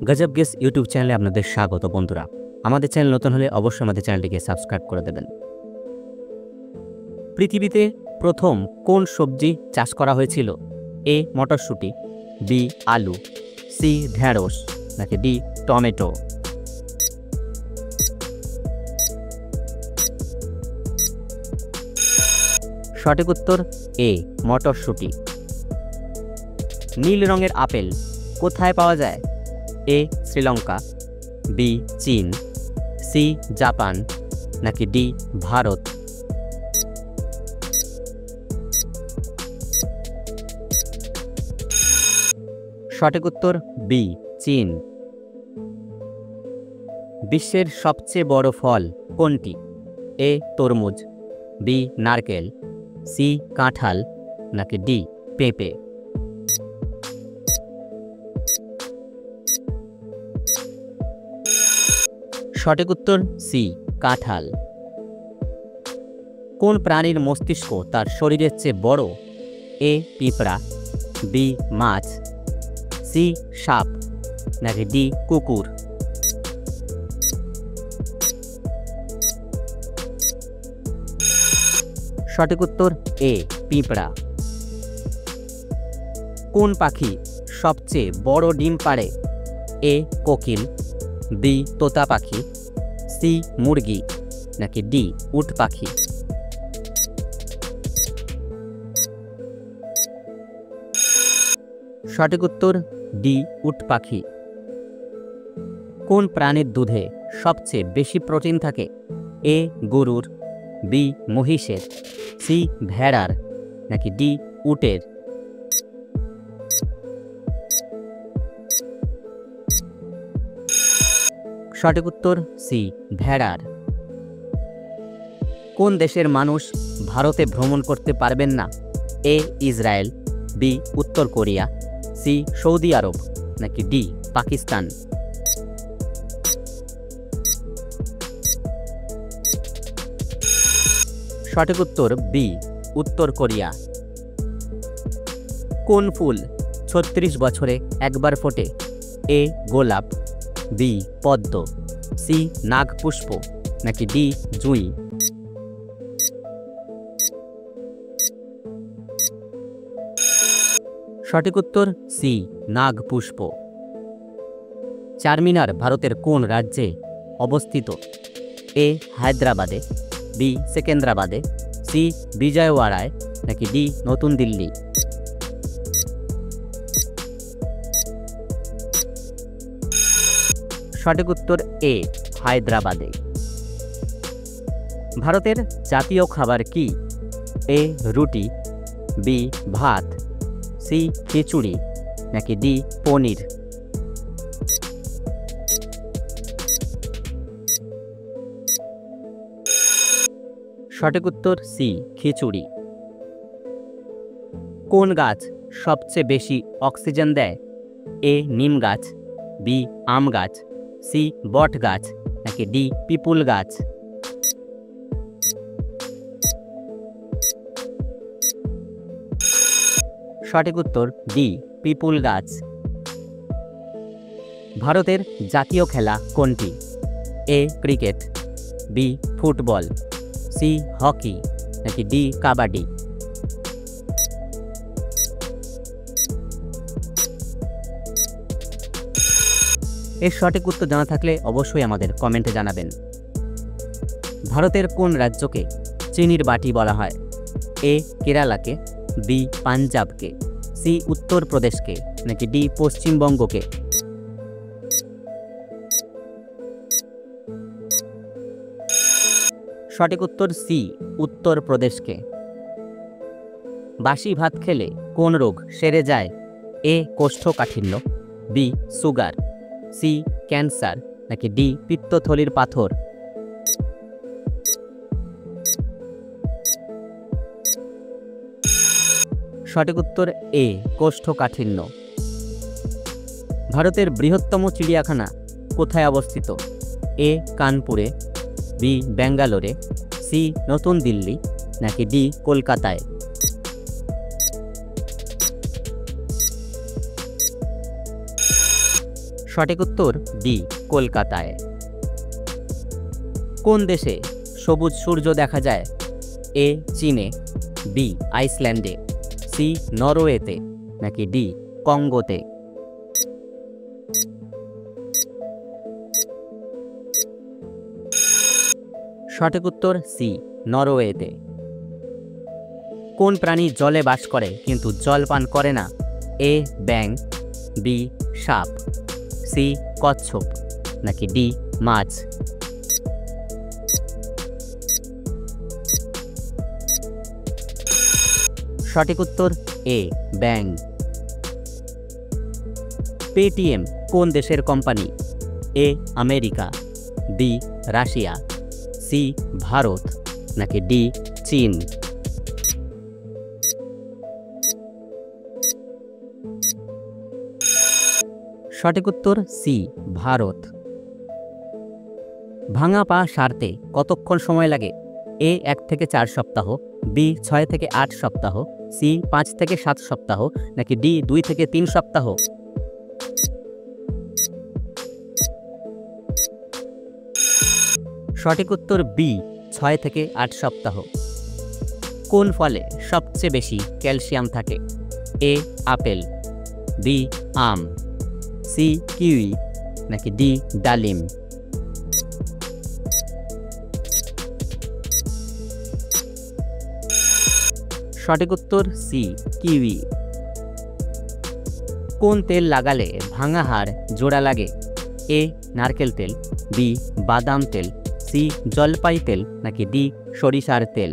গজব guess YouTube চ্যানেলে আপনাদের স্বাগত বন্ধুরা। আমাদের চ্যানেল নতুন হলে অবশ্যই আমাদের চ্যানেলটিকে সাবস্ক্রাইব করে দেবেন। পৃথিবীতে প্রথম কোন সবজি চাষ করা হয়েছিল? এ মটরশুঁটি, বি আলু, সি ঢেঁড়স, নাকি ডি টমেটো? সঠিক উত্তর এ মটরশুঁটি। নীল রঙের আপেল কোথায় পাওয়া যায়? এ শ্রীলঙ্কা, বি চীন, সি জাপান, নাকি ডি ভারত? সঠিক উত্তর বি চীন। বিশ্বের সবচেয়ে বড় ফল কোনটি? এ তরমুজ, বি নারকেল, সি কাঁঠাল, নাকি ডি পেঁপে? সঠিক উত্তর সি কাঁঠাল। কোন প্রাণীর মস্তিষ্ক তার শরীরের চেয়ে বড়? এ পিঁপড়া, বি মাছ, সি সাপ, নাকি ডি কুকুর? সঠিক উত্তর এ পিঁপড়া। কোন পাখি সবচেয়ে বড় ডিম পাড়ে? এ কোকিল, বি তোতা পাখি, সি মুরগি, নাকি ডি উট পাখি? সঠিক উত্তর ডি উট পাখি। কোন প্রাণীর দুধে সবচেয়ে বেশি প্রোটিন থাকে? এ গরুর, বি মহিষের, সি ভেড়ার, নাকি ডি উটের? সঠিক উত্তর সি ভেড়ার। কোন দেশের মানুষ ভারতে ভ্রমণ করতে পারবেন না? এ ইসরায়েল, বি উত্তর কোরিয়া, সি সৌদি আরব, নাকি ডি পাকিস্তান? সঠিক উত্তর বি উত্তর কোরিয়া। কোন ফুল ৩৬ বছরে একবার ফোটে? এ গোলাপ, বি পদ্ম, সি নাগপুষ্প, নাকি ডি জুঁই? সঠিক উত্তর সি নাগপুষ্প। চারমিনার ভারতের কোন রাজ্যে অবস্থিত? এ হায়দ্রাবাদে, বি সেকেন্দ্রাবাদে, সি বিজয়ওয়াড়ায়, নাকি ডি নতুন দিল্লি? সঠিক উত্তর এ হায়দ্রাবাদে। ভারতের জাতীয় খাবার কি? এ রুটি, বি ভাত, সি খিচুড়ি, নাকি ডি পনির? সঠিক উত্তর সি খিচুড়ি। কোন গাছ সবচেয়ে বেশি অক্সিজেন দেয়? এ নিম গাছ, বি আম গাছ, সি বট গাছ, নাকি ডি পিপুল গাছ? সঠিক উত্তর ডি পিপুল গাছ। ভারতের জাতীয় খেলা কোনটি? A cricket, B football, C hockey, নাকি ডি কাবাডি? এর সঠিক উত্তর জানা থাকলে অবশ্যই আমাদের কমেন্টে জানাবেন। ভারতের কোন রাজ্যকে চিনির বাটি বলা হয়? এ কেরালাকে, বি পাঞ্জাবকে, সি উত্তরপ্রদেশকে, নাকি ডি পশ্চিমবঙ্গকে? সঠিক উত্তর সি উত্তরপ্রদেশকে। বাসি ভাত খেলে কোন রোগ সেরে যায়? এ কোষ্ঠকাঠিন্য, বি সুগার, সি ক্যান্সার, নাকি ডি পিত্তথলির পাথর? সঠিক উত্তর এ কোষ্ঠকাঠিন্য। ভারতের বৃহত্তম চিড়িয়াখানা কোথায় অবস্থিত? এ কানপুরে, বি ব্যাঙ্গালোরে, সি নতুন দিল্লি, নাকি ডি কলকাতায়? সঠিক উত্তর ডি, কলকাতায়। কোন দেশে সবুজ সূর্য দেখা যায়? এ চীনে, বি আইসল্যান্ডে, সি নরওয়েতে, নাকি ডি কঙ্গোতে? সঠিক উত্তর সি, নরওয়েতে। কোন প্রাণী জলে বাস করে কিন্তু জল পান করে না? এ ব্যাঙ, বি সাপ, সি কচ্ছপ, নাকি ডি মাছ? সঠিক উত্তর এ ব্যাঙ। পেটিএম কোন দেশের কোম্পানি? এ আমেরিকা, বি রাশিয়া, সি ভারত, নাকি ডি চীন? সঠিক উত্তর সি, ভারত। ভাঙা পা সারতে কতক্ষণ সময় লাগে? এ 1 থেকে 4 সপ্তাহ, বি 6 থেকে 8 সপ্তাহ, সি 5 থেকে 7 সপ্তাহ, নাকি ডি 2 থেকে 3 সপ্তাহ? সঠিক উত্তর বি, 6 থেকে 8 সপ্তাহ। কোন ফলে সবচেয়ে বেশি ক্যালসিয়াম থাকে? এ আপেল, বি আম, সি কিউই, নাকি ডি ডালিম? সঠিক উত্তর সি, কিউই। কোন তেল লাগালে ভাঙা হাড় জোড়া লাগে? এ নারকেল তেল, বি বাদাম তেল, সি জলপাই তেল, নাকি ডি সরিষার তেল?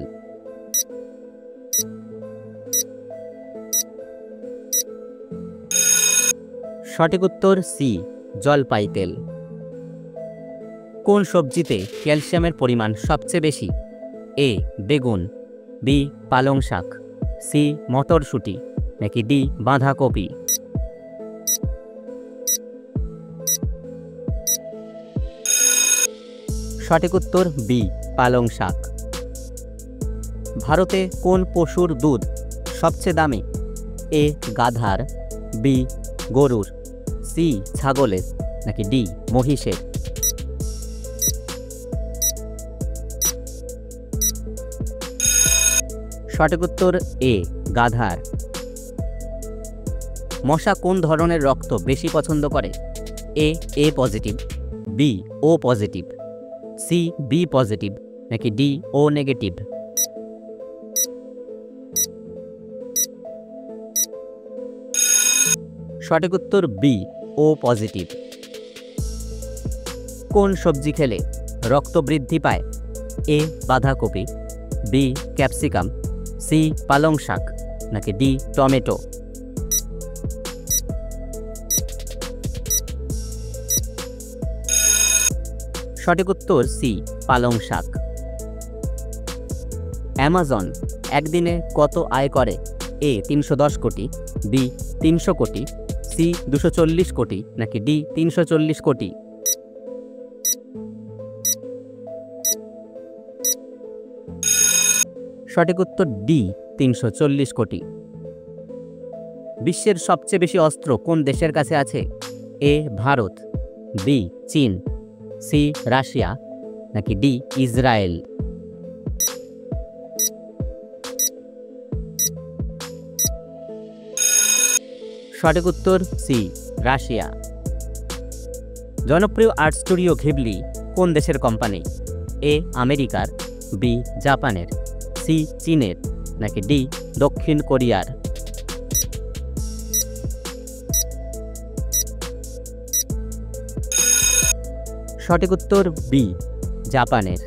সঠিক উত্তর সি, জলপাই তেল। কোন সবজিতে ক্যালসিয়ামের পরিমাণ সবচেয়ে বেশি? এ বেগুন, বি পালং শাক, সি মটরশুঁটি, নাকি ডি বাঁধাকপি? সঠিক উত্তর বি পালং শাক। ভারতে কোন পশুর দুধ সবচেয়ে দামি? এ গাধার, বি গরুর, সি ছাগলের, নাকি ডি মহিষের? সঠিক উত্তর এ গাধার। মশা কোন ধরনের রক্ত বেশি পছন্দ করে? এ পজিটিভ, বি ও পজিটিভ, সি বি পজিটিভ, নাকি ডি ও নেগেটিভ? সঠিক উত্তর বি ও পজিটিভ। কোন সবজি খেলে রক্ত বৃদ্ধি পায়? এ বাঁধাকপি, বি ক্যাপসিকাম, সি পালং শাক, নাকি ডি টমেটো? সঠিক উত্তর সি পালং শাক। অ্যামাজন একদিনে কত আয় করে? এ 310 কোটি, বি 300 কোটি, সি 240 কোটি, নাকি ডি 340 কোটি? সঠিক উত্তর ডি 340 কোটি। বিশ্বের সবচেয়ে বেশি অস্ত্র কোন দেশের কাছে আছে? এ ভারত, বি চীন, সি রাশিয়া, নাকি ডি ইসরায়েল? সঠিক উত্তর সি রাশিয়া। জনপ্রিয় আর্ট স্টুডিও ঘিবলি কোন দেশের কোম্পানি? এ আমেরিকার, বি জাপানের, সি চীনের, নাকি ডি দক্ষিণ কোরিয়ার? সঠিক উত্তর বি জাপানের।